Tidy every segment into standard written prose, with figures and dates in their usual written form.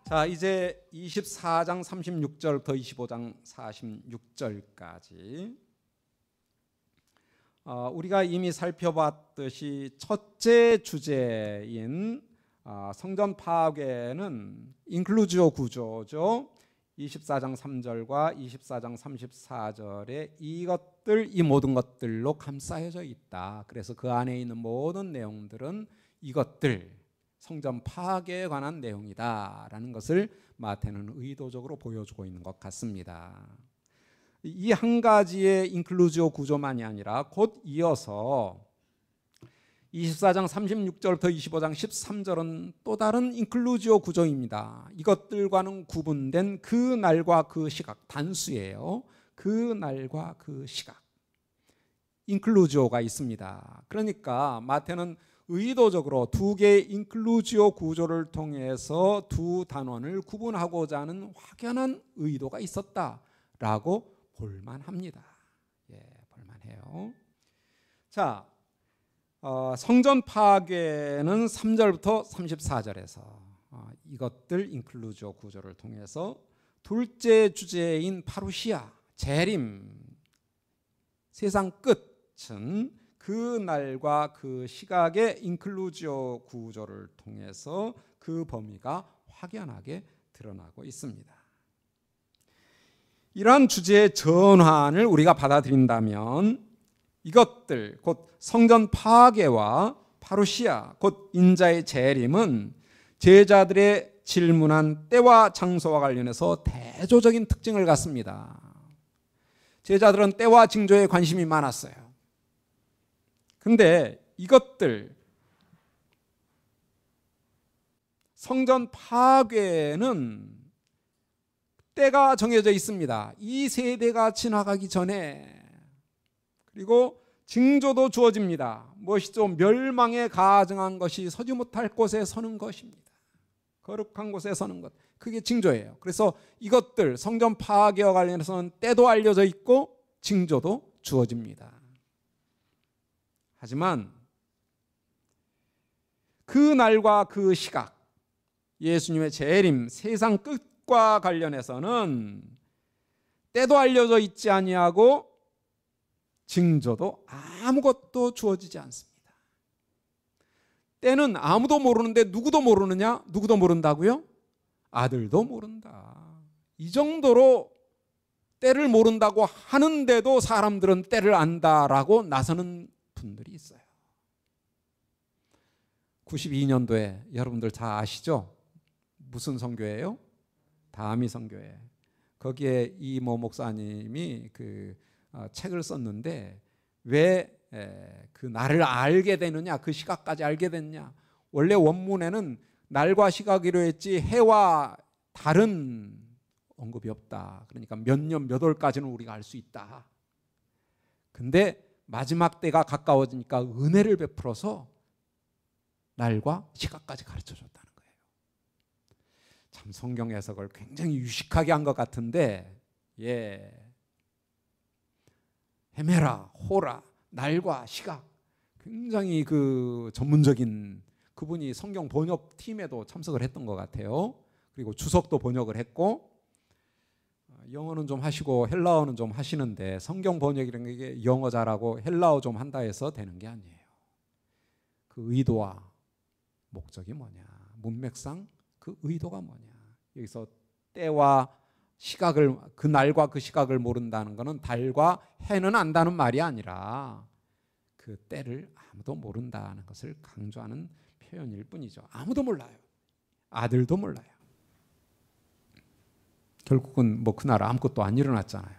자, 이제 24장 36절부터 25장 46절까지 우리가 이미 살펴봤듯이 첫째 주제인 성전 파괴는 인클루지오 구조죠. 24장 3절과 24장 34절에 이 모든 것들로 감싸여져 있다. 그래서 그 안에 있는 모든 내용들은 이것들, 성전 파괴에 관한 내용이다라는 것을 마태는 의도적으로 보여주고 있는 것 같습니다. 이 한 가지의 인클루지오 구조만이 아니라 곧 이어서 24장 36절부터 25장 13절은 또 다른 인클루지오 구조입니다. 이것들과는 구분된 그 날과 그 시각, 단수예요. 그 날과 그 시각, 인클루지오가 있습니다. 그러니까 마태는 의도적으로 두 개의 인클루지오 구조를 통해서 두 단원을 구분하고자 하는 확연한 의도가 있었다라고 볼만합니다. 볼만해요. 자, 성전 파괴는 3절부터 34절에서 이것들 인클루지오 구조를 통해서 둘째 주제인 파루시아, 재림, 세상 끝은 그 날과 그 시각의 인클루지오 구조를 통해서 그 범위가 확연하게 드러나고 있습니다. 이러한 주제의 전환을 우리가 받아들인다면 이것들, 곧 성전 파괴와 파루시아, 곧 인자의 재림은 제자들의 질문한 때와 장소와 관련해서 대조적인 특징을 갖습니다. 제자들은 때와 징조에 관심이 많았어요. 근데 이것들, 성전 파괴는 때가 정해져 있습니다. 이 세대가 지나가기 전에. 그리고 징조도 주어집니다. 무엇이죠? 멸망에 가증한 것이 서지 못할 곳에 서는 것입니다. 거룩한 곳에 서는 것, 그게 징조예요. 그래서 이것들, 성전 파괴와 관련해서는 때도 알려져 있고 징조도 주어집니다. 하지만 그 날과 그 시각, 예수님의 재림, 세상 끝과 관련해서는 때도 알려져 있지 아니하고 징조도 아무것도 주어지지 않습니다. 때는 아무도 모르는데 누구도 모르느냐? 누구도 모른다고요? 아들도 모른다. 이 정도로 때를 모른다고 하는데도 사람들은 때를 안다라고 나서는 분들이 있어요. 92년도에 여러분들 다 아시죠? 무슨 선교예요? 다미 선교회. 거기에 이모 목사님이 책을 썼는데 왜 그 날을 알게 되느냐, 그 시각까지 알게 됐냐. 원래 원문에는 날과 시각이로 했지 해와 달은 언급이 없다. 그러니까 몇 년 몇 월까지는 우리가 알 수 있다. 근데 마지막 때가 가까워지니까 은혜를 베풀어서 날과 시각까지 가르쳐줬다는 거예요. 참 성경 해석을 굉장히 유식하게 한 것 같은데, 헤메라, 호라, 날과 시각, 굉장히 전문적인 그분이 성경 번역 팀에도 참석을 했던 것 같아요. 그리고 주석도 번역을 했고, 영어는 좀 하시고 헬라어는 좀 하시는데 성경 번역이라는 게 영어 잘하고 헬라어 좀 한다 해서 되는 게 아니에요. 그 의도와 목적이 뭐냐, 문맥상 그 의도가 뭐냐. 여기서 때와 시각을, 그 날과 그 시각을 모른다는 것은 달과 해는 안다는 말이 아니라 그 때를 아무도 모른다는 것을 강조하는 표현일 뿐이죠. 아무도 몰라요. 아들도 몰라요. 결국은 그날 아무것도 안 일어났잖아요.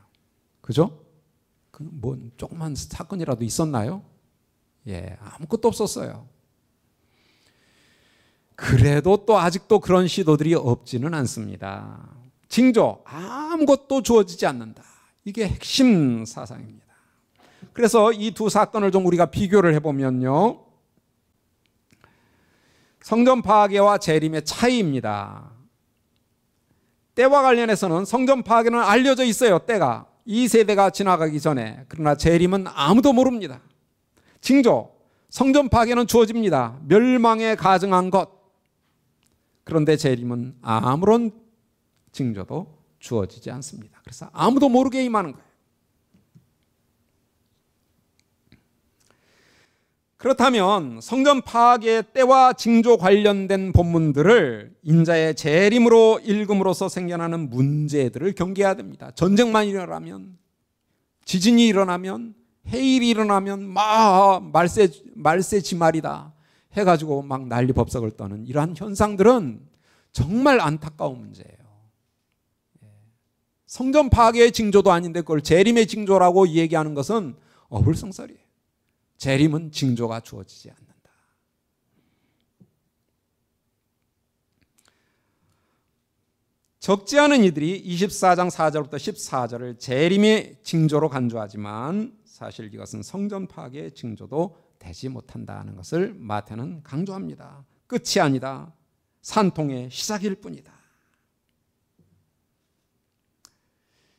그죠? 조그만 사건이라도 있었나요? 아무것도 없었어요. 그래도 또 아직도 그런 시도들이 없지는 않습니다. 징조, 아무것도 주어지지 않는다. 이게 핵심 사상입니다. 그래서 이 두 사건을 좀 우리가 비교를 해보면요, 성전 파괴와 재림의 차이입니다. 때와 관련해서는 성전 파괴는 알려져 있어요. 때가 이 세대가 지나가기 전에. 그러나 재림은 아무도 모릅니다. 징조, 성전 파괴는 주어집니다. 멸망에 가증한 것, 그런데 재림은 아무런 징조도 주어지지 않습니다. 그래서 아무도 모르게 임하는 거예요. 그렇다면 성전 파괴 때와 징조 관련된 본문들을 인자의 재림으로 읽음으로써 생겨나는 문제들을 경계해야 됩니다. 전쟁만 일어나면, 지진이 일어나면, 해일이 일어나면 막 말세 지말이다 해가지고 막 난리법석을 떠는 이러한 현상들은 정말 안타까운 문제예요. 성전 파괴의 징조도 아닌데 그걸 재림의 징조라고 얘기하는 것은 어불성설이에요. 재림은 징조가 주어지지 않는다. 적지 않은 이들이 24장 4절부터 14절을 재림의 징조로 간주하지만 사실 이것은 성전 파괴의 징조도 되지 못한다는 것을 마태는 강조합니다. 끝이 아니다. 산통의 시작일 뿐이다.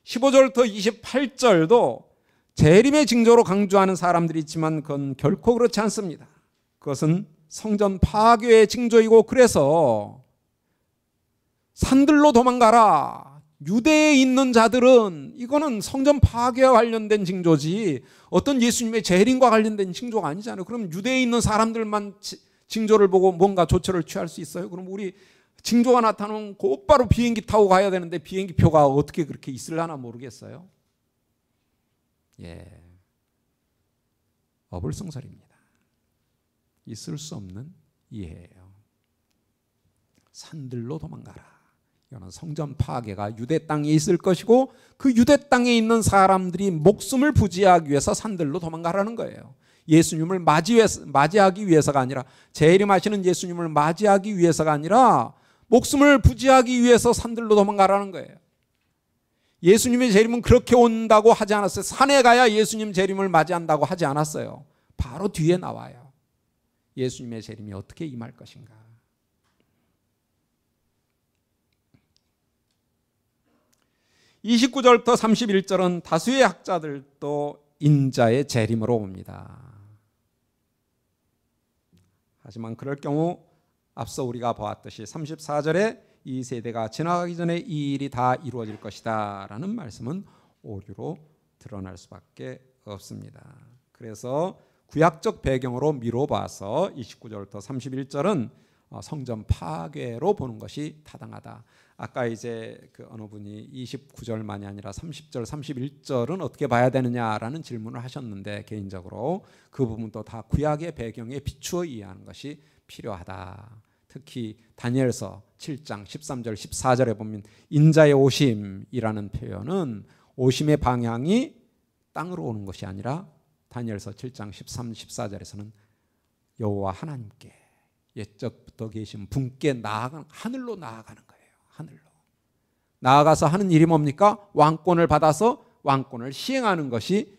15절부터 28절도 재림의 징조로 강조하는 사람들이 있지만 그건 결코 그렇지 않습니다. 그것은 성전 파괴의 징조이고 그래서 산들로 도망가라. 유대에 있는 자들은 이거는 성전 파괴와 관련된 징조지 어떤 예수님의 재림과 관련된 징조가 아니잖아요. 그럼 유대에 있는 사람들만 징조를 보고 뭔가 조처를 취할 수 있어요? 그럼 우리 징조가 나타나면 곧바로 비행기 타고 가야 되는데 비행기 표가 어떻게 그렇게 있으려나 모르겠어요. 어불성설입니다. 있을 수 없는 이해예요. 산들로 도망가라. 이거는 성전 파괴가 유대 땅에 있을 것이고 그 유대 땅에 있는 사람들이 목숨을 부지하기 위해서 산들로 도망가라는 거예요. 예수님을 맞이하기 위해서가 아니라 재림하시는 예수님을 맞이하기 위해서가 아니라 목숨을 부지하기 위해서 산들로 도망가라는 거예요. 예수님의 재림은 그렇게 온다고 하지 않았어요. 산에 가야 예수님 재림을 맞이한다고 하지 않았어요. 바로 뒤에 나와요. 예수님의 재림이 어떻게 임할 것인가. (29절부터) (31절은) 다수의 학자들도 인자의 재림으로 옵니다. 하지만 그럴 경우 앞서 우리가 보았듯이 34절에 이 세대가 지나가기 전에 이 일이 다 이루어질 것이다 라는 말씀은 오류로 드러날 수밖에 없습니다. 그래서 구약적 배경으로 미뤄봐서 29절부터 31절은 성전 파괴로 보는 것이 타당하다. 아까 이제 그 어느 분이 29절만이 아니라 30절, 31절은 어떻게 봐야 되느냐라는 질문을 하셨는데 개인적으로 그 부분도 다 구약의 배경에 비추어 이해하는 것이 필요하다. 특히 다니엘서 7장 13절 14절에 보면 인자의 오심이라는 표현은 오심의 방향이 땅으로 오는 것이 아니라 다니엘서 7장 13, 14절에서는 여호와 하나님께 옛적부터 계신 분께 하늘로 나아가는 거예요. 하늘로 나아가서 하는 일이 뭡니까? 왕권을 받아서 왕권을 시행하는 것이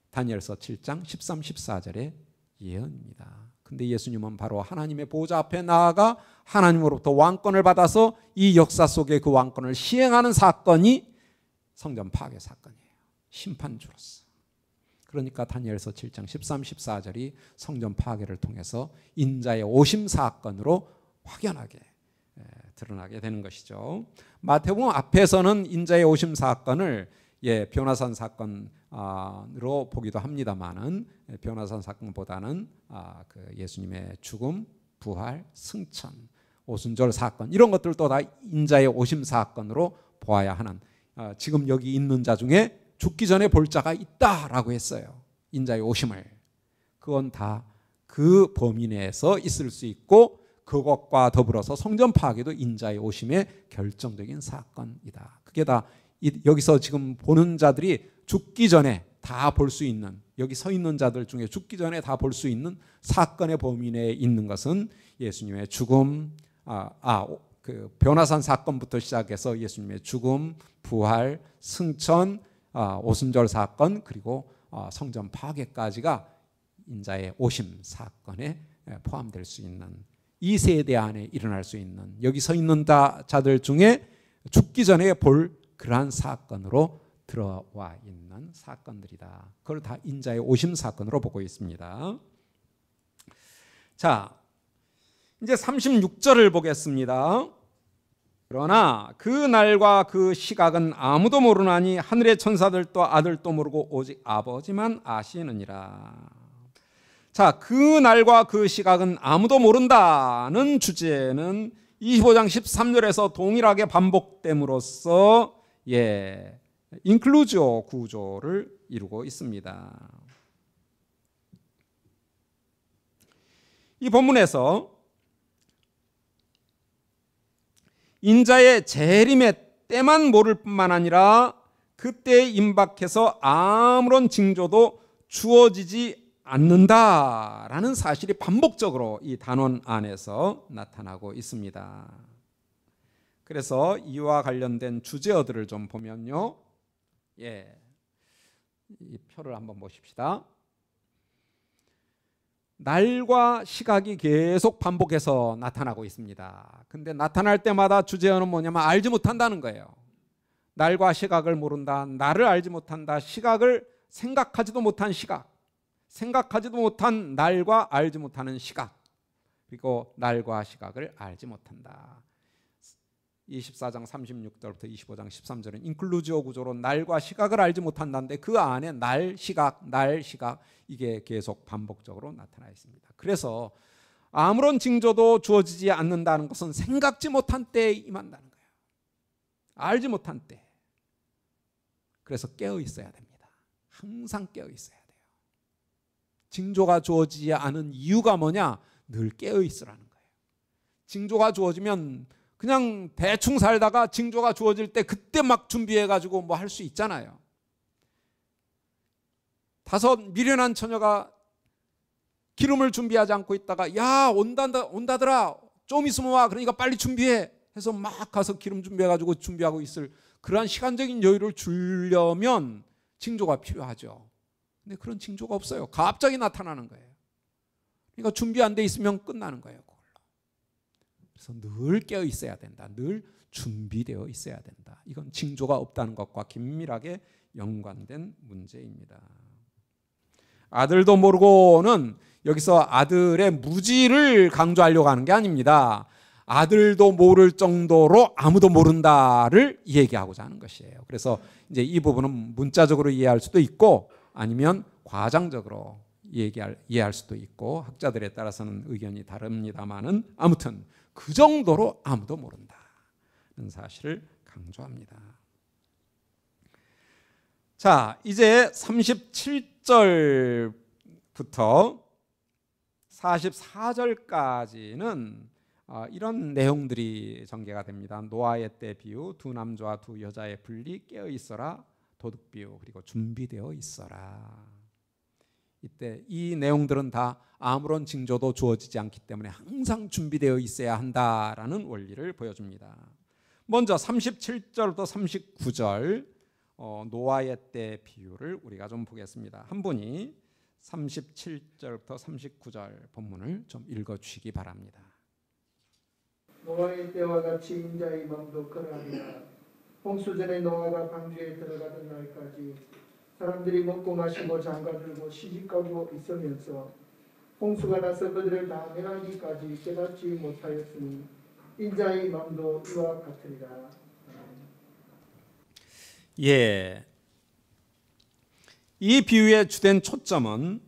다니엘서 7장 13, 14절의 예언입니다. 근데 예수님은 바로 하나님의 보좌 앞에 나아가 하나님으로부터 왕권을 받아서 이 역사 속에 그 왕권을 시행하는 사건이 성전 파괴 사건이에요. 심판주로서. 그러니까 다니엘서 7장 13, 14절이 성전 파괴를 통해서 인자의 오심 사건으로 확연하게 드러나게 되는 것이죠. 마태복음 앞에서는 인자의 오심 사건을 변화산 사건으로 보기도 합니다만은 변화산 사건보다는 그 예수님의 죽음, 부활, 승천, 오순절 사건 이런 것들도 다 인자의 오심 사건으로 보아야 하는 지금 여기 있는 자 중에 죽기 전에 볼 자가 있다라고 했어요. 인자의 오심을. 그건 다 그 범위 내에서 있을 수 있고 그것과 더불어서 성전 파괴도 인자의 오심의 결정적인 사건이다. 그게 다 여기서 지금 보는 자들이 죽기 전에 다 볼 수 있는 여기 서 있는 자들 중에 죽기 전에 다 볼 수 있는 사건의 범위 내에 있는 것은 예수님의 죽음, 그 변화산 사건부터 시작해서 예수님의 죽음, 부활, 승천, 오순절 사건 그리고 성전 파괴까지가 인자의 오심 사건에 포함될 수 있는 이 세대 안에 일어날 수 있는 여기 서 있는 자들 중에 죽기 전에 볼 그러한 사건으로 들어와 있는 사건들이다. 그걸 다 인자의 오심 사건으로 보고 있습니다. 자, 이제 36절을 보겠습니다. 그러나 그 날과 그 시각은 아무도 모르나니 하늘의 천사들도 아들도 모르고 오직 아버지만 아시느니라. 자, 그 날과 그 시각은 아무도 모른다는 주제는 25장 13절에서 동일하게 반복됨으로써 인클루지오 구조를 이루고 있습니다. 이 본문에서 인자의 재림의 때만 모를 뿐만 아니라 그때에 임박해서 아무런 징조도 주어지지 않는다라는 사실이 반복적으로 이 단원 안에서 나타나고 있습니다. 그래서 이와 관련된 주제어들을 좀 보면요, 이 표를 한번 보십시다. 날과 시각이 계속 반복해서 나타나고 있습니다. 근데 나타날 때마다 주제어는 뭐냐면 알지 못한다는 거예요. 날과 시각을 모른다, 나를 알지 못한다, 시각을 생각하지도 못한 시각, 생각하지도 못한 날과 알지 못하는 시각, 그리고 날과 시각을 알지 못한다. 24장 36절부터 25장 13절은 인클루지오 구조로 날과 시각을 알지 못한다는데 그 안에 날, 시각 이게 계속 반복적으로 나타나 있습니다. 그래서 아무런 징조도 주어지지 않는다는 것은 생각지 못한 때에 임한다는 거예요. 알지 못한 때. 그래서 깨어 있어야 됩니다. 항상 깨어 있어야 돼요. 징조가 주어지지 않은 이유가 뭐냐? 늘 깨어 있으라는 거예요. 징조가 주어지면 그냥 대충 살다가 징조가 주어질 때 그때 막 준비해가지고 뭐 할 수 있잖아요. 5 미련한 처녀가 기름을 준비하지 않고 있다가 야 온다더라 좀 있으면 와 그러니까 빨리 준비해 해서 막 가서 기름 준비해가지고 준비하고 있을 그러한 시간적인 여유를 주려면 징조가 필요하죠. 근데 그런 징조가 없어요. 갑자기 나타나는 거예요. 그러니까 준비 안 돼 있으면 끝나는 거예요. 그래서 늘 깨어 있어야 된다. 늘 준비되어 있어야 된다. 이건 징조가 없다는 것과 긴밀하게 연관된 문제입니다. 아들도 모르고는 여기서 아들의 무지를 강조하려고 하는 게 아닙니다. 아들도 모를 정도로 아무도 모른다를 얘기하고자 하는 것이에요. 그래서 이제 이 부분은 문자적으로 이해할 수도 있고 아니면 과장적으로 이해할 수도 있고 학자들에 따라서는 의견이 다릅니다만은 아무튼 그 정도로 아무도 모른다는 사실을 강조합니다. 자, 이제 37절부터 44절까지는 이런 내용들이 전개가 됩니다. 노아의 때 비유, 두 남자와 두 여자의 분리, 깨어 있어라, 도둑 비유, 그리고 준비되어 있어라. 이때 이 내용들은 다 아무런 징조도 주어지지 않기 때문에 항상 준비되어 있어야 한다라는 원리를 보여줍니다. 먼저 37절부터 39절 노아의 때 비유를 우리가 좀 보겠습니다. 한 분이 37절부터 39절 본문을 좀 읽어주시기 바랍니다. 노아의 때와 같이 인자의 마음도 그러하리라. 홍수전에 노아가 방주에 들어가던 날까지 사람들이 먹고 마시고 장가들고 시집가고 있으면서 홍수가 나서 그들을 다 멸하기까지 깨닫지 못하였으니 인자의 마음도 이와 같으리라. 이 비유의 주된 초점은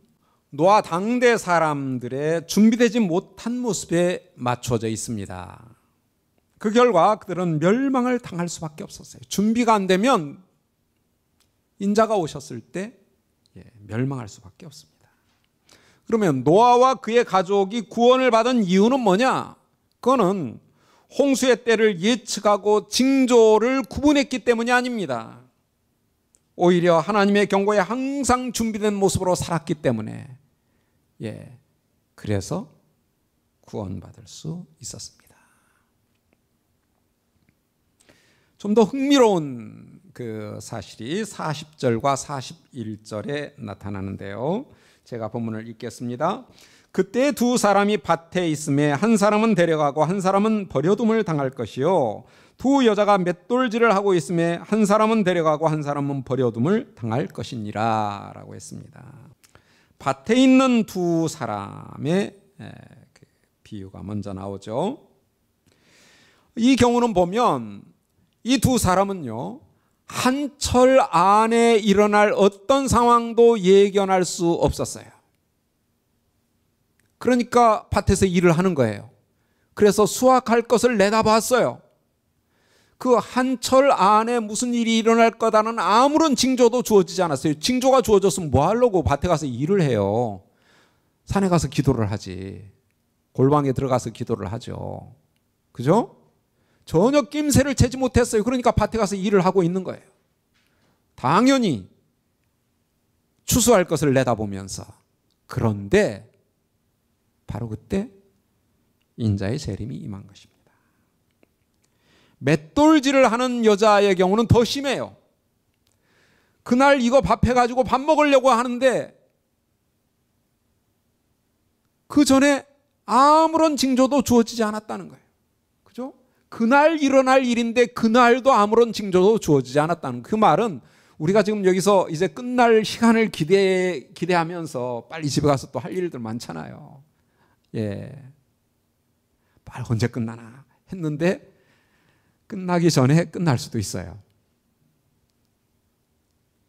노아 당대 사람들의 준비되지 못한 모습에 맞춰져 있습니다. 그 결과 그들은 멸망을 당할 수밖에 없었어요. 준비가 안 되면 인자가 오셨을 때 멸망할 수밖에 없습니다. 그러면 노아와 그의 가족이 구원을 받은 이유는 뭐냐? 그거는 홍수의 때를 예측하고 징조를 구분했기 때문이 아닙니다. 오히려 하나님의 경고에 항상 준비된 모습으로 살았기 때문에 그래서 구원받을 수 있었습니다. 좀 더 흥미로운 그 사실이 40절과 41절에 나타나는데요. 제가 본문을 읽겠습니다. 그때 두 사람이 밭에 있음에 한 사람은 데려가고 한 사람은 버려둠을 당할 것이요 두 여자가 맷돌질을 하고 있음에 한 사람은 데려가고 한 사람은 버려둠을 당할 것이니라 라고 했습니다. 밭에 있는 두 사람의 비유가 먼저 나오죠. 이 경우는 보면 이 두 사람은요, 한철 안에 일어날 어떤 상황도 예견할 수 없었어요. 그러니까 밭에서 일을 하는 거예요. 그래서 수확할 것을 내다봤어요. 그 한철 안에 무슨 일이 일어날 거다는 아무런 징조도 주어지지 않았어요. 징조가 주어졌으면 뭐 하려고 밭에 가서 일을 해요. 산에 가서 기도를 하지. 골방에 들어가서 기도를 하죠. 그죠? 전혀 낌새를 채지 못했어요. 그러니까 밭에 가서 일을 하고 있는 거예요. 당연히 추수할 것을 내다보면서. 그런데 바로 그때 인자의 재림이 임한 것입니다. 맷돌질을 하는 여자의 경우는 더 심해요. 그날 이거 밥 해가지고 밥 먹으려고 하는데 그 전에 아무런 징조도 주어지지 않았다는 거예요. 그죠? 그날 일어날 일인데 그날도 아무런 징조도 주어지지 않았다는 그 말은 우리가 지금 여기서 이제 끝날 시간을 기대하면서 빨리 집에 가서 또 할 일들 많잖아요. 예. 빨리 언제 끝나나 했는데 끝나기 전에 끝날 수도 있어요.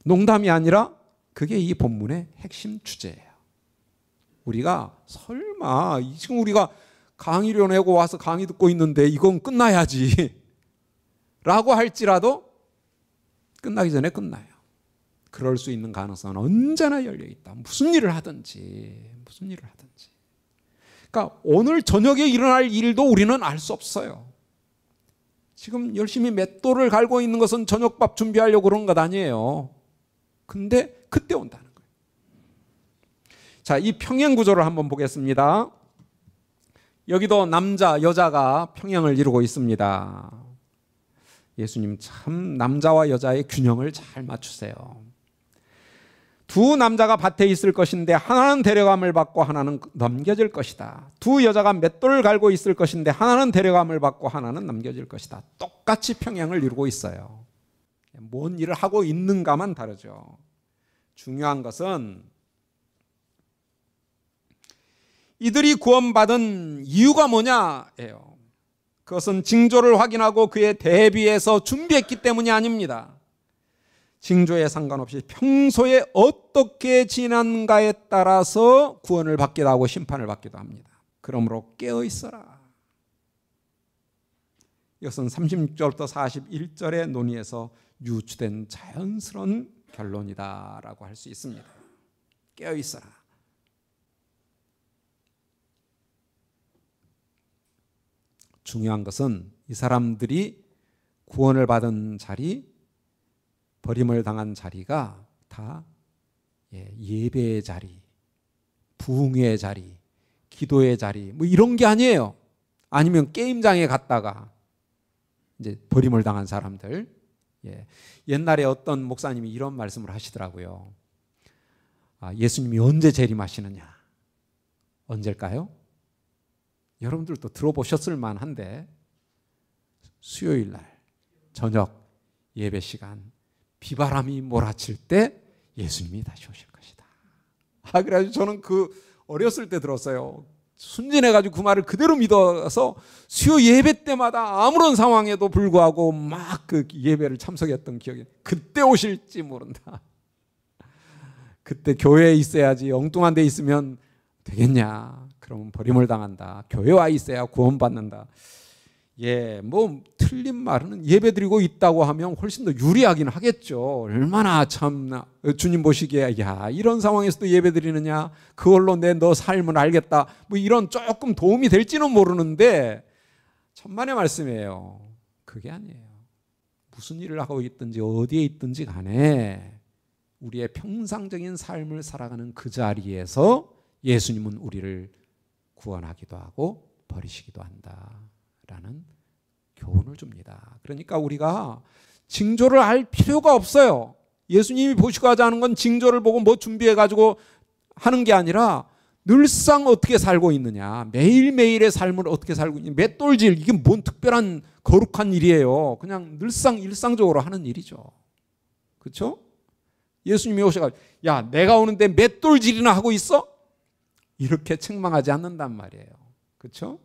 농담이 아니라 그게 이 본문의 핵심 주제예요. 우리가 설마 지금 우리가 강의료 내고 와서 강의 듣고 있는데 이건 끝나야지 라고 할지라도 끝나기 전에 끝나요. 그럴 수 있는 가능성은 언제나 열려 있다. 무슨 일을 하든지. 그러니까 오늘 저녁에 일어날 일도 우리는 알 수 없어요. 지금 열심히 맷돌을 갈고 있는 것은 저녁밥 준비하려고 그런 것 아니에요. 근데 그때 온다는 거예요. 자, 이 평행 구조를 한번 보겠습니다. 여기도 남자, 여자가 평행을 이루고 있습니다. 예수님 참 남자와 여자의 균형을 잘 맞추세요. 두 남자가 밭에 있을 것인데 하나는 데려감을 받고 하나는 넘겨질 것이다. 두 여자가 맷돌을 갈고 있을 것인데 하나는 데려감을 받고 하나는 넘겨질 것이다. 똑같이 평행을 이루고 있어요. 뭔 일을 하고 있는가만 다르죠. 중요한 것은 이들이 구원받은 이유가 뭐냐예요. 그것은 징조를 확인하고 그에 대비해서 준비했기 때문이 아닙니다. 징조에 상관없이 평소에 어떻게 지낸가에 따라서 구원을 받기도 하고 심판을 받기도 합니다. 그러므로 깨어 있어라. 이것은 36절부터 41절의 논의에서 유추된 자연스러운 결론이다라고 할 수 있습니다. 깨어 있어라. 중요한 것은 이 사람들이 구원을 받은 자리, 버림을 당한 자리가 다 예배의 자리, 부흥의 자리, 기도의 자리 뭐 이런 게 아니에요. 아니면 게임장에 갔다가 이제 버림을 당한 사람들. 옛날에 어떤 목사님이 이런 말씀을 하시더라고요. 예수님이 언제 재림하시느냐? 언제일까요? 여러분들도 들어보셨을 만한데 수요일 날 저녁 예배 시간 비바람이 몰아칠 때 예수님이 다시 오실 것이다. 그래가지고 저는 그 어렸을 때 들었어요. 순진해가지고 그 말을 그대로 믿어서 수요 예배 때마다 아무런 상황에도 불구하고 막 그 예배를 참석했던 기억이. 그때 오실지 모른다. 그때 교회에 있어야지. 엉뚱한 데 있으면 되겠냐? 그러면 버림을 당한다. 교회 와 있어야 구원받는다. 뭐 틀린 말은 예배드리고 있다고 하면 훨씬 더 유리하긴 하겠죠. 얼마나 참 주님 보시기에 이런 상황에서도 예배드리느냐, 그걸로 너 삶을 알겠다, 뭐 이런 조금 도움이 될지는 모르는데 천만의 말씀이에요. 그게 아니에요. 무슨 일을 하고 있든지 어디에 있든지 간에 우리의 평상적인 삶을 살아가는 그 자리에서 예수님은 우리를 구원하기도 하고 버리시기도 한다라는 교훈을 줍니다. 그러니까 우리가 징조를 알 필요가 없어요. 예수님이 보시고자 하는 건 징조를 보고 뭐 준비해가지고 하는 게 아니라 늘상 어떻게 살고 있느냐, 매일매일의 삶을 어떻게 살고 있느냐. 맷돌질, 이게 뭔 특별한 거룩한 일이에요. 그냥 늘상 일상적으로 하는 일이죠. 그렇죠? 예수님이 오셔가지고 내가 오는데 맷돌질이나 하고 있어? 이렇게 책망하지 않는단 말이에요. 그렇죠?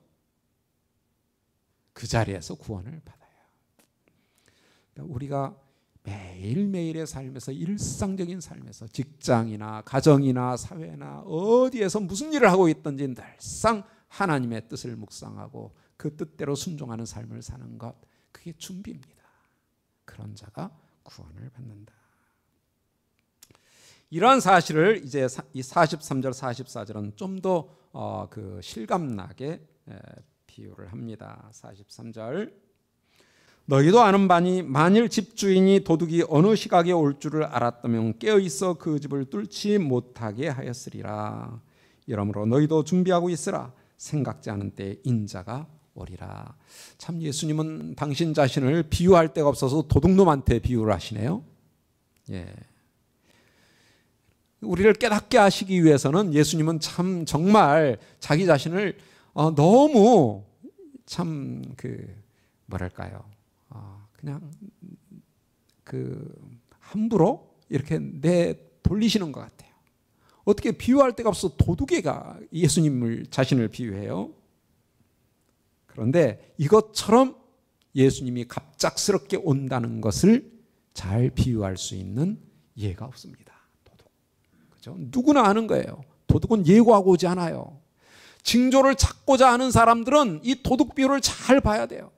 그 자리에서 구원을 받아요. 그러니까 우리가 매일매일의 삶에서, 일상적인 삶에서, 직장이나 가정이나 사회나 어디에서 무슨 일을 하고 있든지 늘상 하나님의 뜻을 묵상하고 그 뜻대로 순종하는 삶을 사는 것, 그게 준비입니다. 그런 자가 구원을 받는다. 이러한 사실을 이제 이 43절 44절은 좀 더 그 실감나게 비유를 합니다. 43절, 너희도 아는 바니 만일 집주인이 도둑이 어느 시각에 올 줄을 알았다면 깨어있어 그 집을 뚫지 못하게 하였으리라. 이러므로 너희도 준비하고 있으라. 생각지 않은 때에 인자가 오리라. 참 예수님은 당신 자신을 비유할 데가 없어서 도둑놈한테 비유를 하시네요. 예. 우리를 깨닫게 하시기 위해서는 예수님은 참 정말 자기 자신을 너무 참 뭐랄까요? 그냥 함부로 이렇게 돌리시는 것 같아요. 어떻게 비유할 데가 없어 도둑이가 예수님을 자신을 비유해요? 그런데 이것처럼 예수님이 갑작스럽게 온다는 것을 잘 비유할 수 있는 예가 없습니다. 도둑. 그죠? 누구나 아는 거예요. 도둑은 예고하고 오지 않아요. 징조를 찾고자 하는 사람들은 이 도둑 비유를 잘 봐야 돼요.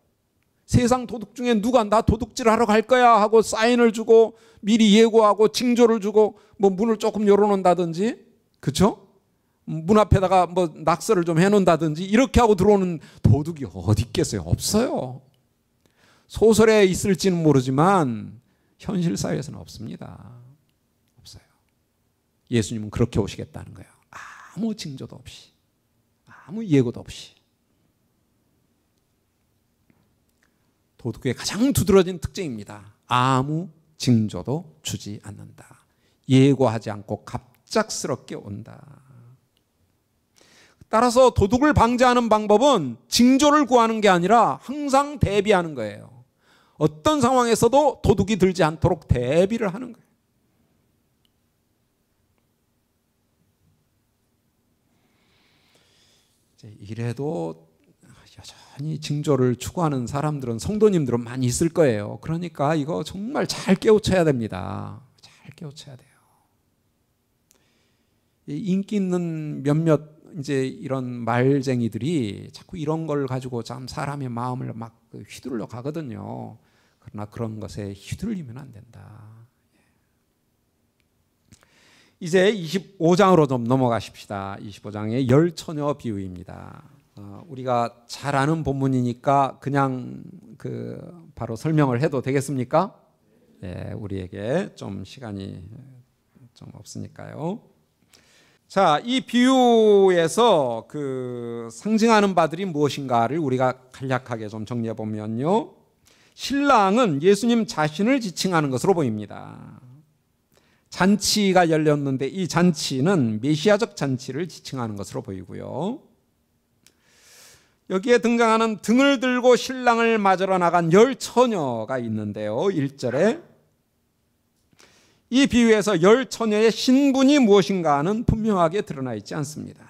세상 도둑 중에 누가 나 도둑질 하러 갈 거야 하고 사인을 주고 미리 예고하고 징조를 주고 뭐 문을 조금 열어놓는다든지, 그렇죠? 문 앞에다가 뭐 낙서를 좀 해놓는다든지 이렇게 하고 들어오는 도둑이 어디 있겠어요? 없어요. 소설에 있을지는 모르지만 현실 사회에서는 없습니다. 없어요. 예수님은 그렇게 오시겠다는 거예요. 아무 징조도 없이, 아무 예고도 없이. 도둑의 가장 두드러진 특징입니다. 아무 징조도 주지 않는다. 예고하지 않고 갑작스럽게 온다. 따라서 도둑을 방지하는 방법은 징조를 구하는 게 아니라 항상 대비하는 거예요. 어떤 상황에서도 도둑이 들지 않도록 대비를 하는 거예요. 이래도 여전히 징조를 추구하는 사람들은, 성도님들은 많이 있을 거예요. 그러니까 이거 정말 잘 깨우쳐야 됩니다. 잘 깨우쳐야 돼요. 인기 있는 몇몇 이제 이런 말쟁이들이 자꾸 이런 걸 가지고 참 사람의 마음을 막 휘둘러 가거든요. 그러나 그런 것에 휘둘리면 안 된다. 이제 25장으로 좀 넘어가십시다. 25장의 열처녀 비유입니다. 우리가 잘 아는 본문이니까 그냥 바로 설명을 해도 되겠습니까? 예, 우리에게 좀 시간이 좀 없으니까요. 자, 이 비유에서 상징하는 바들이 무엇인가를 우리가 간략하게 좀 정리해 보면요. 신랑은 예수님 자신을 지칭하는 것으로 보입니다. 잔치가 열렸는데 이 잔치는 메시아적 잔치를 지칭하는 것으로 보이고요. 여기에 등장하는 등을 들고 신랑을 맞으러 나간 열 처녀가 있는데요. 1절에 이 비유에서 열 처녀의 신분이 무엇인가는 분명하게 드러나 있지 않습니다.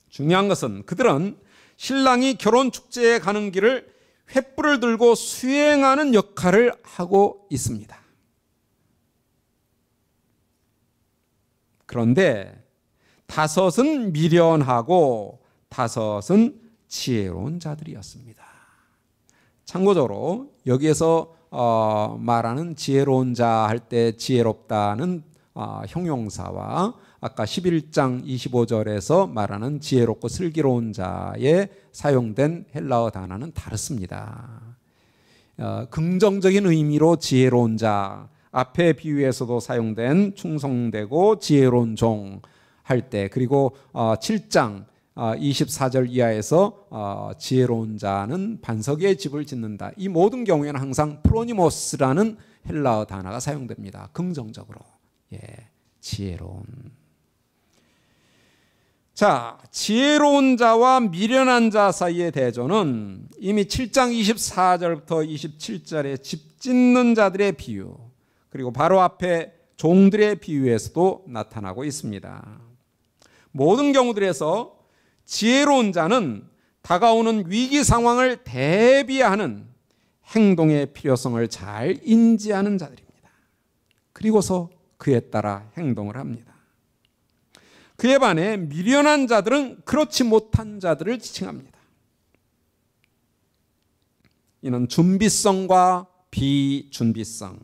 중요한 것은 그들은 신랑이 결혼 축제에 가는 길을 횃불을 들고 수행하는 역할을 하고 있습니다. 그런데 다섯은 미련하고 다섯은 지혜로운 자들이었습니다. 참고적으로 여기에서 말하는 지혜로운 자 할 때 지혜롭다는 형용사와 아까 11장 25절에서 말하는 지혜롭고 슬기로운 자에 사용된 헬라어 단어는 다릅니다. 긍정적인 의미로 지혜로운 자, 앞의 비유에서도 사용된 충성되고 지혜로운 종 할 때, 그리고 7장 24절 이하에서 지혜로운 자는 반석의 집을 짓는다. 이 모든 경우에는 항상 프로니모스라는 헬라어 단어가 사용됩니다. 긍정적으로. 예, 지혜로운. 자, 지혜로운 자와 미련한 자 사이의 대조는 이미 7장 24절부터 27절의 집 짓는 자들의 비유, 그리고 바로 앞에 종들의 비유에서도 나타나고 있습니다. 모든 경우들에서 지혜로운 자는 다가오는 위기 상황을 대비하는 행동의 필요성을 잘 인지하는 자들입니다. 그리고서 그에 따라 행동을 합니다. 그에 반해 미련한 자들은 그렇지 못한 자들을 지칭합니다. 이는 준비성과 비준비성,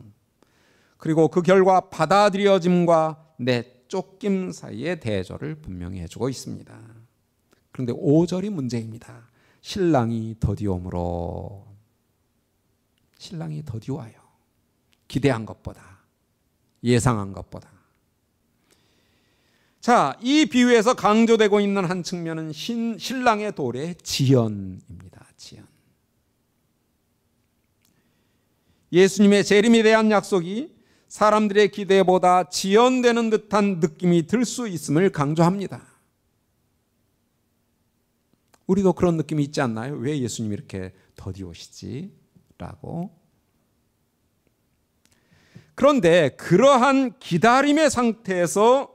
그리고 그 결과 받아들여짐과 내쫓김 사이의 대조를 분명히 해주고 있습니다. 그런데 5절이 문제입니다. 신랑이 더디오므로. 신랑이 더디와요. 기대한 것보다, 예상한 것보다. 자, 이 비유에서 강조되고 있는 한 측면은 신랑의 도래 지연입니다. 지연. 예수님의 재림에 대한 약속이 사람들의 기대보다 지연되는 듯한 느낌이 들 수 있음을 강조합니다. 우리도 그런 느낌이 있지 않나요? 왜 예수님이 이렇게 더디 오시지? 라고. 그런데 그러한 기다림의 상태에서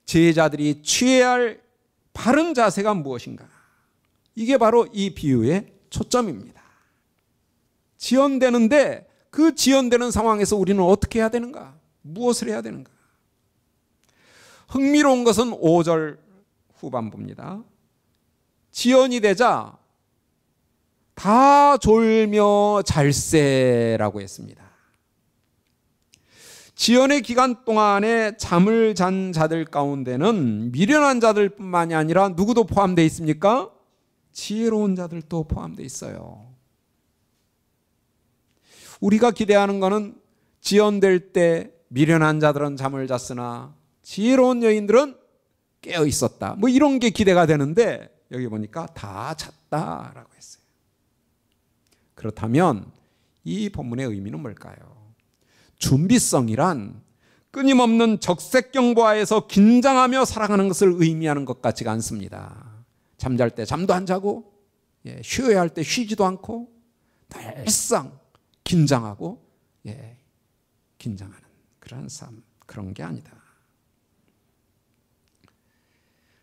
제자들이 취해야 할 바른 자세가 무엇인가? 이게 바로 이 비유의 초점입니다. 지연되는데 그 지연되는 상황에서 우리는 어떻게 해야 되는가? 무엇을 해야 되는가? 흥미로운 것은 5절 후반부입니다. 지연이 되자 다 졸며 잘세라고 했습니다. 지연의 기간 동안에 잠을 잔 자들 가운데는 미련한 자들뿐만이 아니라 누구도 포함되어 있습니까? 지혜로운 자들도 포함되어 있어요. 우리가 기대하는 것은 지연될 때 미련한 자들은 잠을 잤으나 지혜로운 여인들은 깨어 있었다. 뭐 이런 게 기대가 되는데 여기 보니까 다 잤다라고 했어요. 그렇다면 이 본문의 의미는 뭘까요? 준비성이란 끊임없는 적색경보하에서 긴장하며 살아가는 것을 의미하는 것 같지가 않습니다. 잠잘 때 잠도 안 자고, 쉬어야 할 때 쉬지도 않고, 늘상 긴장하고, 긴장하는 그런 삶, 그런 게 아니다.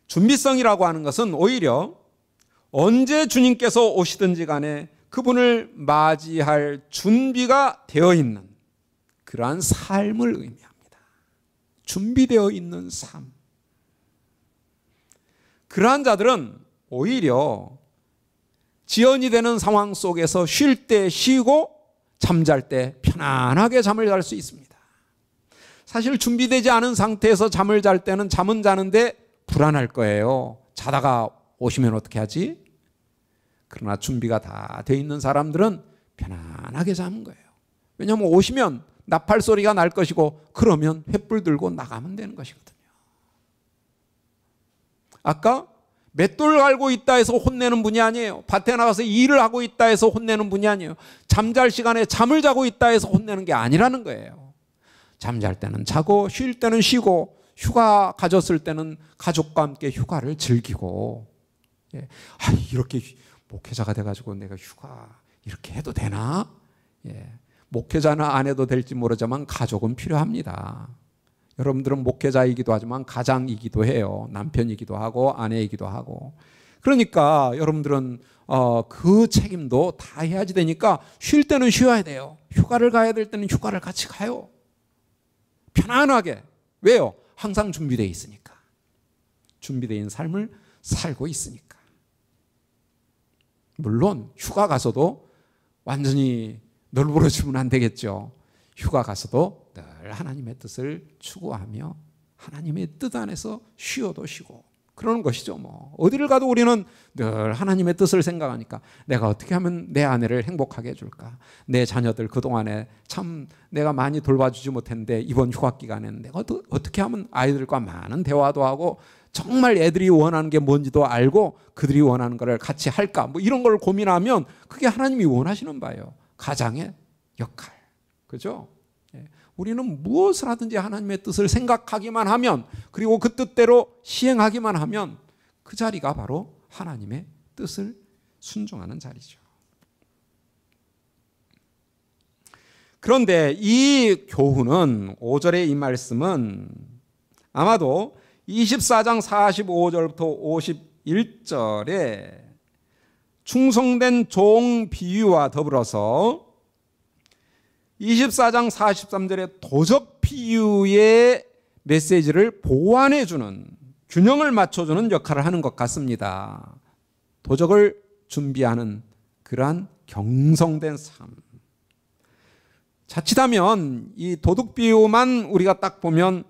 준비성이라고 하는 것은 오히려 언제 주님께서 오시든지 간에 그분을 맞이할 준비가 되어 있는 그러한 삶을 의미합니다. 준비되어 있는 삶. 그러한 자들은 오히려 지연이 되는 상황 속에서 쉴 때 쉬고 잠잘 때 편안하게 잠을 잘 수 있습니다. 사실 준비되지 않은 상태에서 잠을 잘 때는 잠은 자는데 불안할 거예요. 자다가 오시면 어떻게 하지? 그러나 준비가 다 돼 있는 사람들은 편안하게 자는 거예요. 왜냐하면 오시면 나팔 소리가 날 것이고 그러면 횃불 들고 나가면 되는 것이거든요. 아까 맷돌 갈고 있다 해서 혼내는 분이 아니에요. 밭에 나가서 일을 하고 있다 해서 혼내는 분이 아니에요. 잠잘 시간에 잠을 자고 있다 해서 혼내는 게 아니라는 거예요. 잠잘 때는 자고 쉴 때는 쉬고 휴가 가졌을 때는 가족과 함께 휴가를 즐기고, 이렇게 목회자가 돼가지고 내가 휴가 이렇게 해도 되나? 목회자는 안 해도 될지 모르지만 가족은 필요합니다. 여러분들은 목회자이기도 하지만 가장이기도 해요. 남편이기도 하고 아내이기도 하고. 그러니까 여러분들은 그 책임도 다 해야지 되니까 쉴 때는 쉬어야 돼요. 휴가를 가야 될 때는 휴가를 같이 가요. 편안하게. 왜요? 항상 준비되어 있으니까. 준비되어 있는 삶을 살고 있으니까. 물론 휴가 가서도 완전히 널브러지면 안 되겠죠. 휴가 가서도 늘 하나님의 뜻을 추구하며 하나님의 뜻 안에서 쉬어도 쉬고 그러는 것이죠. 뭐 어디를 가도 우리는 늘 하나님의 뜻을 생각하니까 내가 어떻게 하면 내 아내를 행복하게 해줄까? 내 자녀들 그동안에 참 내가 많이 돌봐주지 못했는데 이번 휴가 기간에는 내가 어떻게 하면 아이들과 많은 대화도 하고 정말 애들이 원하는 게 뭔지도 알고 그들이 원하는 것을 같이 할까? 뭐 이런 걸 고민하면 그게 하나님이 원하시는 바예요. 가장의 역할. 그죠? 우리는 무엇을 하든지 하나님의 뜻을 생각하기만 하면 그리고 그 뜻대로 시행하기만 하면 그 자리가 바로 하나님의 뜻을 순종하는 자리죠. 그런데 이 교훈은 5절의 이 말씀은 아마도 24장 45절부터 1절에 충성된 종 비유와 더불어서 24장 43절에 도적 비유의 메시지를 보완해주는, 균형을 맞춰주는 역할을 하는 것 같습니다. 도적을 준비하는 그러한 경성된 삶. 자칫하면 이 도둑 비유만 우리가 딱 보면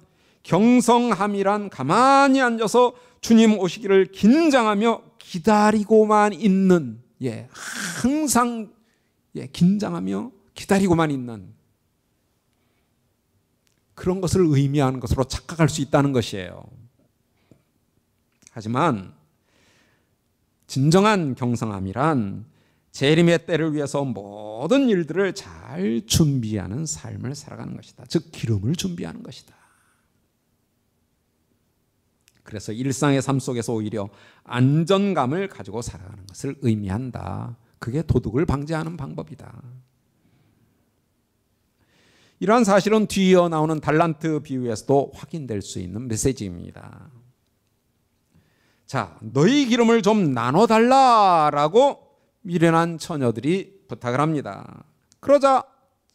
경성함이란 가만히 앉아서 주님 오시기를 긴장하며 기다리고만 있는, 항상 긴장하며 기다리고만 있는 그런 것을 의미하는 것으로 착각할 수 있다는 것이에요. 하지만 진정한 경성함이란 재림의 때를 위해서 모든 일들을 잘 준비하는 삶을 살아가는 것이다. 즉 기름을 준비하는 것이다. 그래서 일상의 삶 속에서 오히려 안전감을 가지고 살아가는 것을 의미한다. 그게 도둑을 방지하는 방법이다. 이러한 사실은 뒤이어 나오는 달란트 비유에서도 확인될 수 있는 메시지입니다. 자, 너희 기름을 좀 나눠달라라고 미련한 처녀들이 부탁을 합니다. 그러자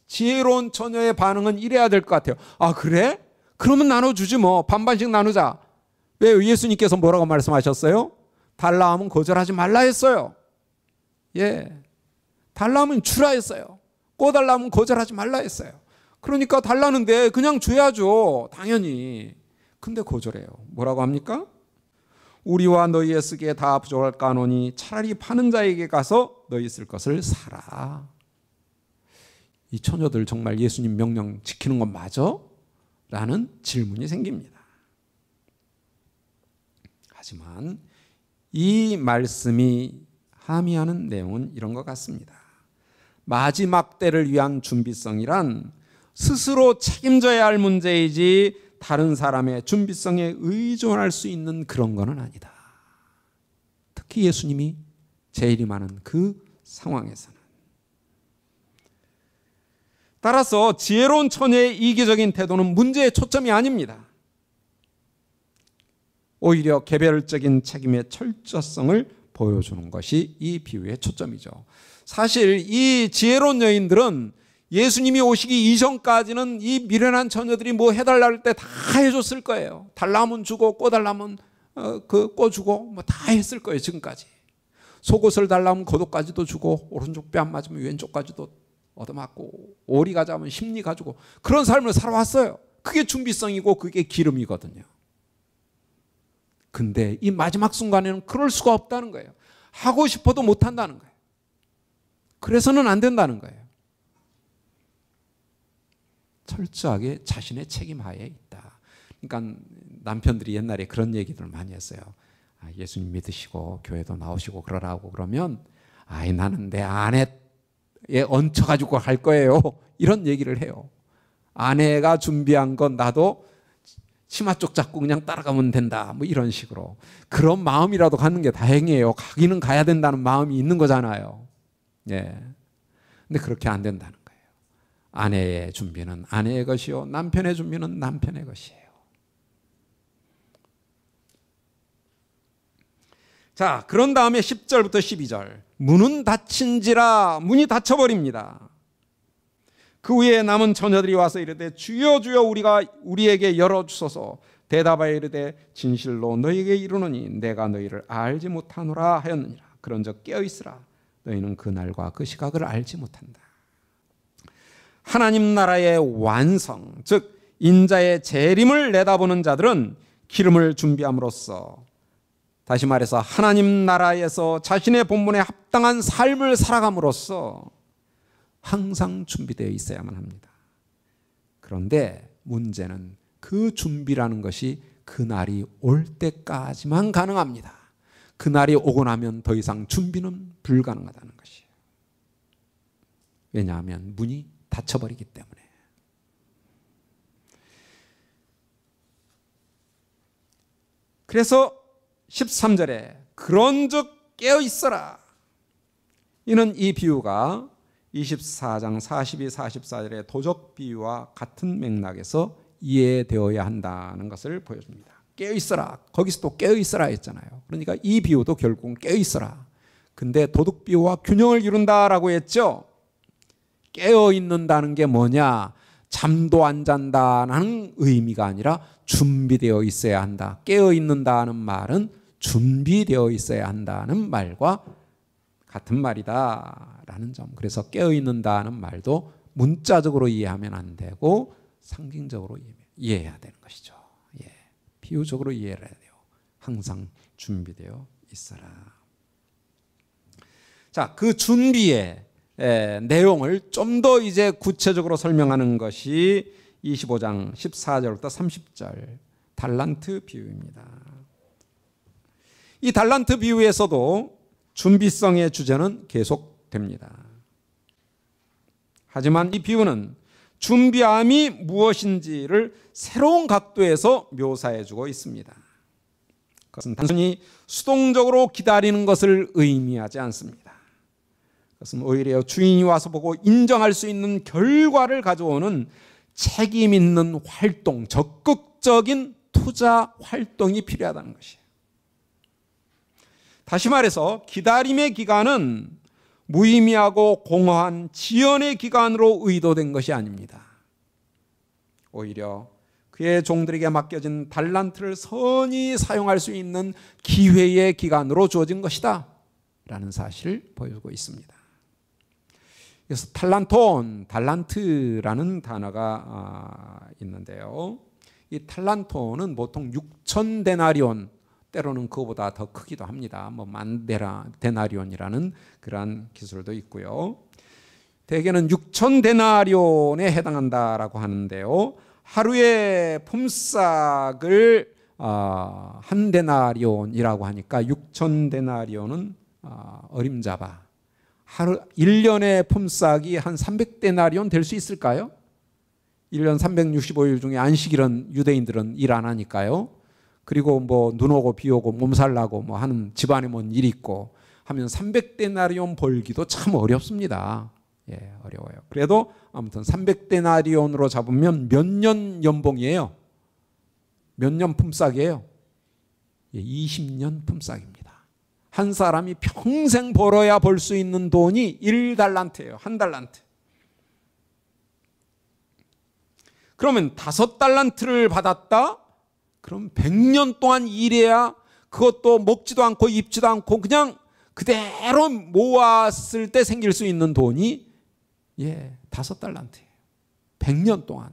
지혜로운 처녀의 반응은 이래야 될 것 같아요. 아, 그래? 그러면 나눠주지 뭐. 반반씩 나누자. 왜 예수님께서 뭐라고 말씀하셨어요? 달라 하면 거절하지 말라 했어요. 달라 하면 주라 했어요. 꿔달라 하면 거절하지 말라 했어요. 그러니까 달라는데 그냥 줘야죠. 당연히. 근데 거절해요. 뭐라고 합니까? 우리와 너희의 쓰기에 다 부족할까 하노니 차라리 파는 자에게 가서 너희 쓸 것을 사라. 이 처녀들 정말 예수님 명령 지키는 건 맞아? 라는 질문이 생깁니다. 하지만 이 말씀이 함의하는 내용은 이런 것 같습니다. 마지막 때를 위한 준비성이란 스스로 책임져야 할 문제이지 다른 사람의 준비성에 의존할 수 있는 그런 거는 아니다. 특히 예수님이 재림하는 그 상황에서는. 따라서 지혜로운 처녀의 이기적인 태도는 문제의 초점이 아닙니다. 오히려 개별적인 책임의 철저성을 보여주는 것이 이 비유의 초점이죠. 사실 이 지혜로운 여인들은 예수님이 오시기 이전까지는 이 미련한 처녀들이 뭐 해달라 할 때 다 해줬을 거예요. 달라면 주고 꿔달라면 꿔주고 뭐 다 했을 거예요. 지금까지. 속옷을 달라면 겉옷까지도 주고 오른쪽 뺨 맞으면 왼쪽까지도 얻어맞고 오리 가자면 심리 가지고 그런 삶을 살아왔어요. 그게 준비성이고 그게 기름이거든요. 근데 이 마지막 순간에는 그럴 수가 없다는 거예요. 하고 싶어도 못한다는 거예요. 그래서는 안 된다는 거예요. 철저하게 자신의 책임하에 있다. 그러니까 남편들이 옛날에 그런 얘기들을 많이 했어요. 예수님 믿으시고 교회도 나오시고 그러라고 그러면 나는 내 아내에 얹혀가지고 갈 거예요. 이런 얘기를 해요. 아내가 준비한 건 나도 치마 쪽 잡고 그냥 따라가면 된다. 뭐 이런 식으로. 그런 마음이라도 갖는 게 다행이에요. 가기는 가야 된다는 마음이 있는 거잖아요. 근데 그렇게 안 된다는 거예요. 아내의 준비는 아내의 것이요 남편의 준비는 남편의 것이에요. 자, 그런 다음에 10절부터 12절 문은 닫힌지라 문이 닫혀버립니다. 그 후에 남은 처녀들이 와서 이르되 주여 주여 우리에게 열어주소서. 대답하여 이르되 진실로 너희에게 이르노니 내가 너희를 알지 못하노라 하였느니라. 그런즉 깨어있으라. 너희는 그 날과 그 시각을 알지 못한다. 하나님 나라의 완성, 즉 인자의 재림을 내다보는 자들은 기름을 준비함으로써, 다시 말해서 하나님 나라에서 자신의 본분에 합당한 삶을 살아감으로써 항상 준비되어 있어야만 합니다. 그런데 문제는 그 준비라는 것이 그날이 올 때까지만 가능합니다. 그날이 오고 나면 더 이상 준비는 불가능하다는 것이에요. 왜냐하면 문이 닫혀버리기 때문에. 그래서 13절에 그런즉 깨어있어라. 이는 이 비유가 24장 42, 44절의 도적 비유와 같은 맥락에서 이해되어야 한다는 것을 보여줍니다. 깨어 있어라. 거기서 또 깨어 있어라 했잖아요. 그러니까 이 비유도 결국은 깨어 있어라. 근데 도둑 비유와 균형을 이룬다라고 했죠. 깨어 있는다는 게 뭐냐? 잠도 안 잔다는 의미가 아니라 준비되어 있어야 한다. 깨어 있는다는 말은 준비되어 있어야 한다는 말과 같은 말이다라는 점. 그래서 깨어 있는다는 말도 문자적으로 이해하면 안 되고 상징적으로 이해해야 되는 것이죠. 예. 비유적으로 이해를 해야 돼요. 항상 준비되어 있어라. 자, 그 준비의 내용을 좀 더 이제 구체적으로 설명하는 것이 25장 14절부터 30절 달란트 비유입니다. 이 달란트 비유에서도 준비성의 주제는 계속됩니다. 하지만 이 비유는 준비함이 무엇인지를 새로운 각도에서 묘사해주고 있습니다. 그것은 단순히 수동적으로 기다리는 것을 의미하지 않습니다. 그것은 오히려 주인이 와서 보고 인정할 수 있는 결과를 가져오는 책임 있는 활동, 적극적인 투자 활동이 필요하다는 것이에요. 다시 말해서 기다림의 기간은 무의미하고 공허한 지연의 기간으로 의도된 것이 아닙니다. 오히려 그의 종들에게 맡겨진 달란트를 선히 사용할 수 있는 기회의 기간으로 주어진 것이다 라는 사실을 보여주고 있습니다. 그래서 달란트라는 단어가 있는데요. 이 탈란토는 보통 6천 데나리온, 때로는 그거보다 더 크기도 합니다. 만 데나리온이라는 그러한 기술도 있고요. 대개는 6천 데나리온에 해당한다라고 하는데요. 하루의 품삯을 한 데나리온이라고 하니까 6천 데나리온은 어림잡아. 1년의 품삯이 한 300데나리온 될 수 있을까요? 1년 365일 중에 안식일은 유대인들은 일 안 하니까요. 그리고 눈 오고 비 오고 몸살 나고 하는 집안에 일 있고 하면 300데나리온 벌기도 참 어렵습니다. 예, 어려워요. 그래도 아무튼 300데나리온으로 잡으면 몇 년 연봉이에요? 몇 년 품삯이에요? 예, 20년 품삯입니다. 한 사람이 평생 벌어야 벌 수 있는 돈이 1달란트예요. 한 달란트. 그러면 5달란트를 받았다? 그럼 100년 동안 일해야 그것도 먹지도 않고 입지도 않고 그냥 그대로 모았을 때 생길 수 있는 돈이 5달란트예요. 100년 동안.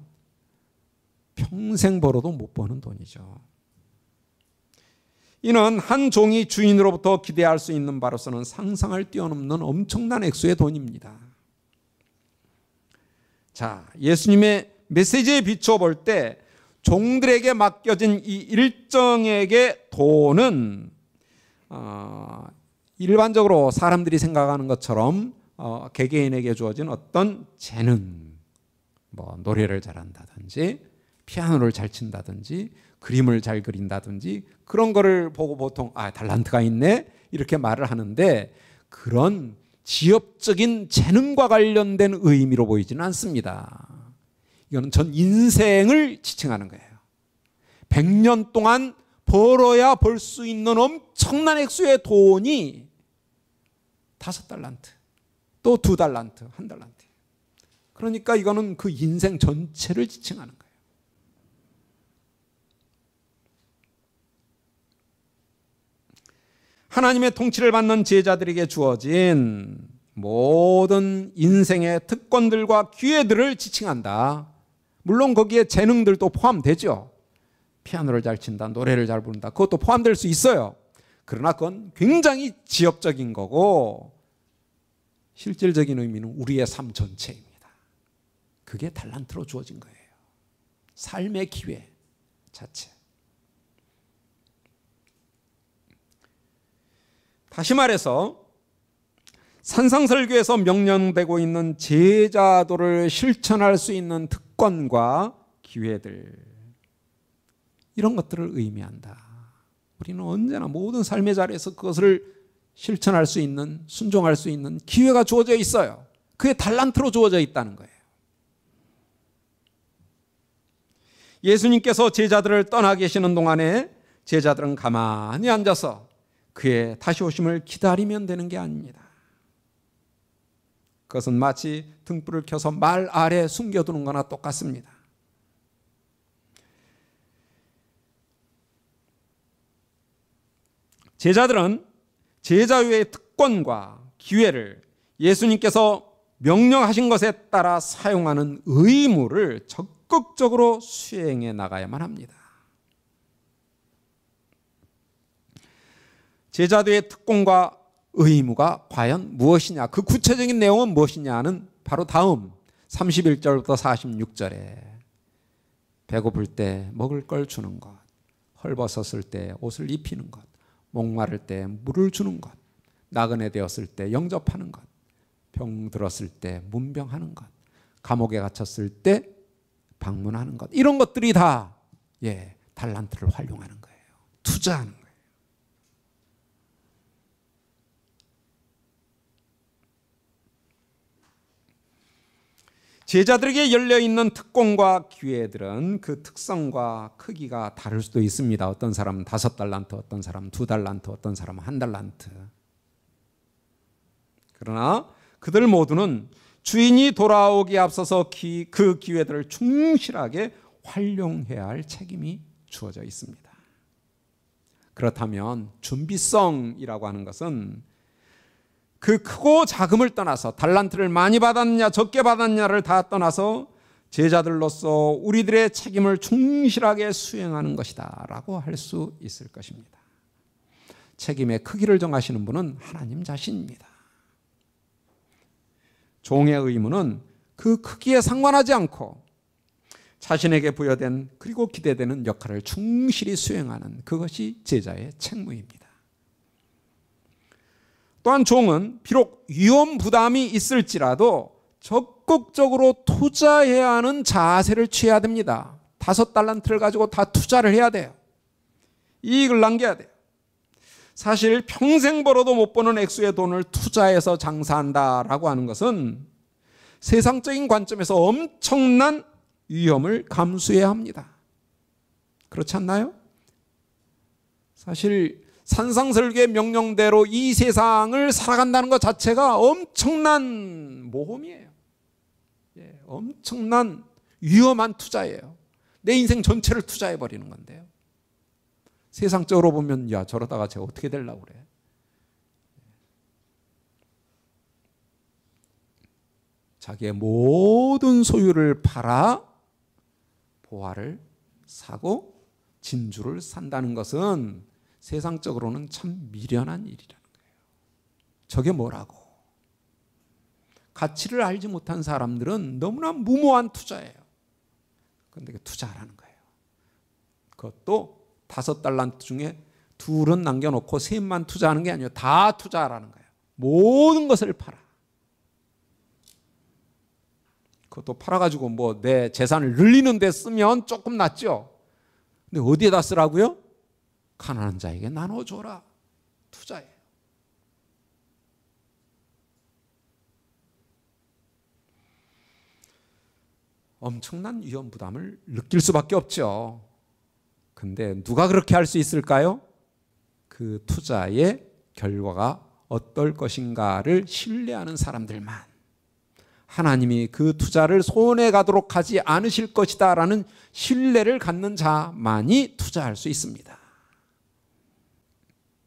평생 벌어도 못 버는 돈이죠. 이는 한 종이 주인으로부터 기대할 수 있는 바로서는 상상을 뛰어넘는 엄청난 액수의 돈입니다. 자, 예수님의 메시지에 비추어 볼 때 종들에게 맡겨진 이 일정액의 돈은 일반적으로 사람들이 생각하는 것처럼 개개인에게 주어진 어떤 재능, 노래를 잘한다든지 피아노를 잘 친다든지 그림을 잘 그린다든지 그런 거를 보고 보통 달란트가 있네 이렇게 말을 하는데 그런 지엽적인 재능과 관련된 의미로 보이지는 않습니다. 이거는 전 인생을 지칭하는 거예요. 100년 동안 벌어야 벌 수 있는 엄청난 액수의 돈이 5달란트, 또 2달란트, 1달란트. 그러니까 이거는 그 인생 전체를 지칭하는 거예요. 하나님의 통치를 받는 제자들에게 주어진 모든 인생의 특권들과 기회들을 지칭한다. 물론 거기에 재능들도 포함되죠. 피아노를 잘 친다, 노래를 잘 부른다, 그것도 포함될 수 있어요. 그러나 그건 굉장히 지엽적인 거고 실질적인 의미는 우리의 삶 전체입니다. 그게 달란트로 주어진 거예요. 삶의 기회 자체. 다시 말해서 산상설교에서 명령되고 있는 제자도를 실천할 수 있는 특권과 기회들, 이런 것들을 의미한다. 우리는 언제나 모든 삶의 자리에서 그것을 실천할 수 있는, 순종할 수 있는 기회가 주어져 있어요. 그게 달란트로 주어져 있다는 거예요. 예수님께서 제자들을 떠나 계시는 동안에 제자들은 가만히 앉아서 그의 다시 오심을 기다리면 되는 게 아닙니다. 그것은 마치 등불을 켜서 말 아래 숨겨두는 거나 똑같습니다. 제자들은 제자유의 특권과 기회를 예수님께서 명령하신 것에 따라 사용하는 의무를 적극적으로 수행해 나가야만 합니다. 제자들의 특권과 의무가 과연 무엇이냐, 그 구체적인 내용은 무엇이냐는 바로 다음 31절부터 46절에 배고플 때 먹을 걸 주는 것, 헐벗었을 때 옷을 입히는 것, 목마를 때 물을 주는 것, 나그네 되었을 때 영접하는 것, 병 들었을 때 문병하는 것, 감옥에 갇혔을 때 방문하는 것, 이런 것들이 다 달란트를 활용하는 거예요. 투자하는 거예요. 제자들에게 열려있는 특권과 기회들은 그 특성과 크기가 다를 수도 있습니다. 어떤 사람은 5달란트, 어떤 사람은 2달란트, 어떤 사람은 1달란트. 그러나 그들 모두는 주인이 돌아오기에 앞서서 그 기회들을 충실하게 활용해야 할 책임이 주어져 있습니다. 그렇다면 준비성이라고 하는 것은 그 크고 작음을 떠나서 달란트를 많이 받았냐 적게 받았냐를 다 떠나서 제자들로서 우리들의 책임을 충실하게 수행하는 것이다 라고 할 수 있을 것입니다. 책임의 크기를 정하시는 분은 하나님 자신입니다. 종의 의무는 그 크기에 상관하지 않고 자신에게 부여된 그리고 기대되는 역할을 충실히 수행하는 그것이 제자의 책무입니다. 또한 종은 비록 위험 부담이 있을지라도 적극적으로 투자해야 하는 자세를 취해야 됩니다. 5달란트를 가지고 다 투자를 해야 돼요. 이익을 남겨야 돼요. 사실 평생 벌어도 못 버는 액수의 돈을 투자해서 장사한다라고 하는 것은 세상적인 관점에서 엄청난 위험을 감수해야 합니다. 그렇지 않나요? 사실 산상설계의 명령대로 이 세상을 살아간다는 것 자체가 엄청난 모험이에요. 엄청난 위험한 투자예요. 내 인생 전체를 투자해버리는 건데요. 세상적으로 보면 야 저러다가 제가 어떻게 되려고 그래. 자기의 모든 소유를 팔아 보화를 사고 진주를 산다는 것은 세상적으로는 참 미련한 일이라는 거예요. 저게 뭐라고? 가치를 알지 못한 사람들은 너무나 무모한 투자예요. 그런데 투자하라는 거예요. 그것도 5달란트 중에 2은 남겨놓고 3만 투자하는 게 아니에요. 다 투자하라는 거예요. 모든 것을 팔아. 그것도 팔아가지고 뭐 내 재산을 늘리는 데 쓰면 조금 낫죠. 근데 어디에다 쓰라고요? 가난한 자에게 나눠줘라. 투자예요. 엄청난 위험 부담을 느낄 수밖에 없죠. 근데 누가 그렇게 할 수 있을까요? 그 투자의 결과가 어떨 것인가를 신뢰하는 사람들만, 하나님이 그 투자를 손해 가도록 하지 않으실 것이다 라는 신뢰를 갖는 자만이 투자할 수 있습니다.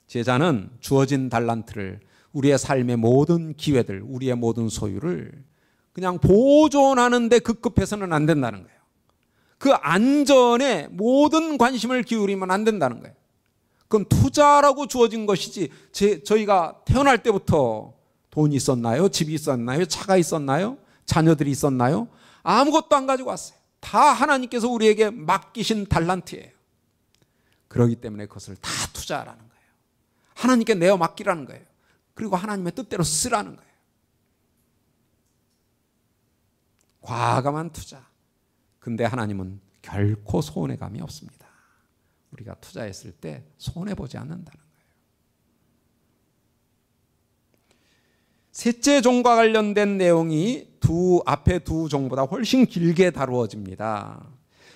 제자는 주어진 달란트를, 우리의 삶의 모든 기회들, 우리의 모든 소유를 그냥 보존하는 데 급급해서는 안 된다는 거예요. 그 안전에 모든 관심을 기울이면 안 된다는 거예요. 그건 투자라고 주어진 것이지 저희가 태어날 때부터 돈이 있었나요? 집이 있었나요? 차가 있었나요? 자녀들이 있었나요? 아무것도 안 가지고 왔어요. 다 하나님께서 우리에게 맡기신 달란트예요. 그렇기 때문에 그것을 다 투자하라는 거예요. 하나님께 내어 맡기라는 거예요. 그리고 하나님의 뜻대로 쓰라는 거예요. 과감한 투자. 근데 하나님은 결코 손해감이 없습니다. 우리가 투자했을 때 손해보지 않는다는 거예요. 셋째 종과 관련된 내용이 앞에 두 종보다 훨씬 길게 다루어집니다.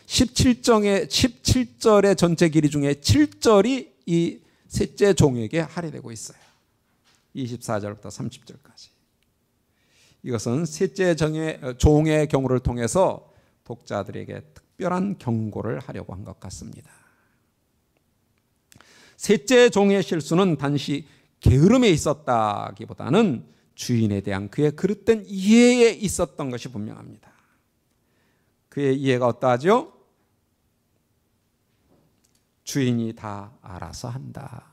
17절의 전체 길이 중에 7절이 이 셋째 종에게 할애되고 있어요. 24절부터 30절까지. 이것은 셋째 종의 경우를 통해서 독자들에게 특별한 경고를 하려고 한 것 같습니다. 셋째 종의 실수는 단지 게으름에 있었다기보다는 주인에 대한 그의 그릇된 이해에 있었던 것이 분명합니다. 그의 이해가 어떠하죠? 주인이 다 알아서 한다.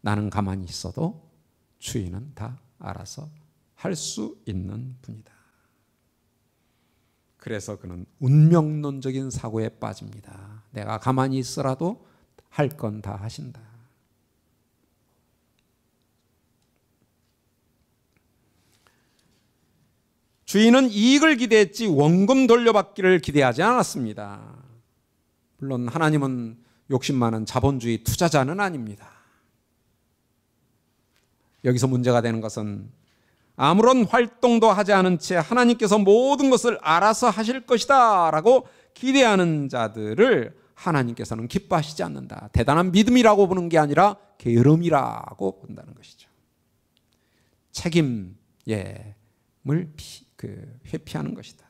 나는 가만히 있어도 주인은 다 알아서 할 수 있는 분이다. 그래서 그는 운명론적인 사고에 빠집니다. 내가 가만히 있으라도 할 건 다 하신다. 주인은 이익을 기대했지 원금 돌려받기를 기대하지 않았습니다. 물론 하나님은 욕심 많은 자본주의 투자자는 아닙니다. 여기서 문제가 되는 것은 아무런 활동도 하지 않은 채 하나님께서 모든 것을 알아서 하실 것이다 라고 기대하는 자들을 하나님께서는 기뻐하시지 않는다. 대단한 믿음이라고 보는 게 아니라 게으름이라고 본다는 것이죠. 책임을 회피하는 것이다.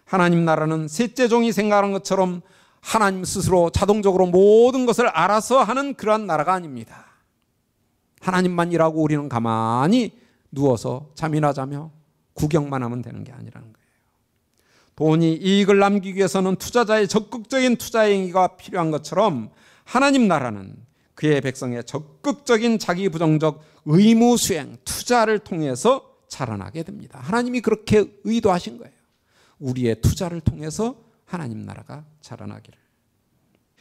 하나님 나라는 셋째 종이 생각하는 것처럼 하나님 스스로 자동적으로 모든 것을 알아서 하는 그러한 나라가 아닙니다. 하나님만 일하고 우리는 가만히 누워서 잠이나 자며 구경만 하면 되는 게 아니라는 거예요. 돈이 이익을 남기기 위해서는 투자자의 적극적인 투자 행위가 필요한 것처럼 하나님 나라는 그의 백성의 적극적인 자기 부정적 의무 수행, 투자를 통해서 자라나게 됩니다. 하나님이 그렇게 의도하신 거예요. 우리의 투자를 통해서 하나님 나라가 자라나기를.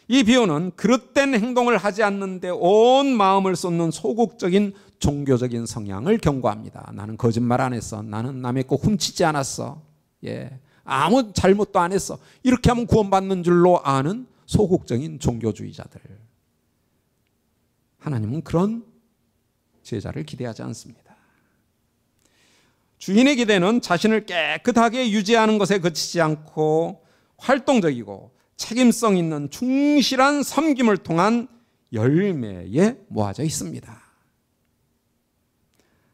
이 비유는 그릇된 행동을 하지 않는데 온 마음을 쏟는 소극적인 종교적인 성향을 경고합니다. 나는 거짓말 안 했어. 나는 남의 거 훔치지 않았어. 아무 잘못도 안 했어. 이렇게 하면 구원받는 줄로 아는 소극적인 종교주의자들. 하나님은 그런 제자를 기대하지 않습니다. 주인의 기대는 자신을 깨끗하게 유지하는 것에 그치지 않고 활동적이고 책임성 있는 충실한 섬김을 통한 열매에 모아져 있습니다.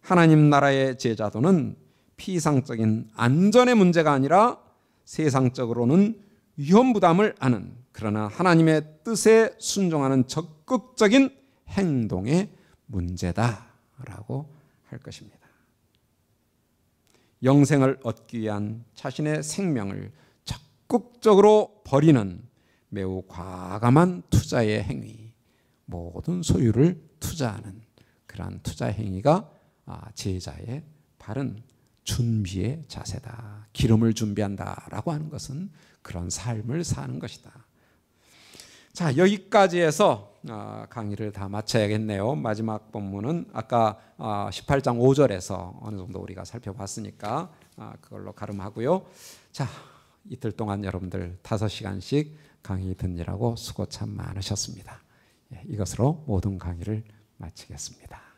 하나님 나라의 제자도는 피상적인 안전의 문제가 아니라 세상적으로는 위험 부담을 아는, 그러나 하나님의 뜻에 순종하는 적극적인 행동의 문제다라고 할 것입니다. 영생을 얻기 위한 자신의 생명을 적극적으로 버리는 매우 과감한 투자의 행위, 모든 소유를 투자하는 그러한 투자 행위가 제자의 바른 준비의 자세다. 기름을 준비한다라고 하는 것은 그런 삶을 사는 것이다. 자, 여기까지 해서 강의를 다 마쳐야겠네요. 마지막 본문은 아까 18장 5절에서 어느 정도 우리가 살펴봤으니까 그걸로 가름하고요. 자, 이틀 동안 여러분들 5시간씩 강의 듣느라고 수고 참 많으셨습니다. 이것으로 모든 강의를 마치겠습니다.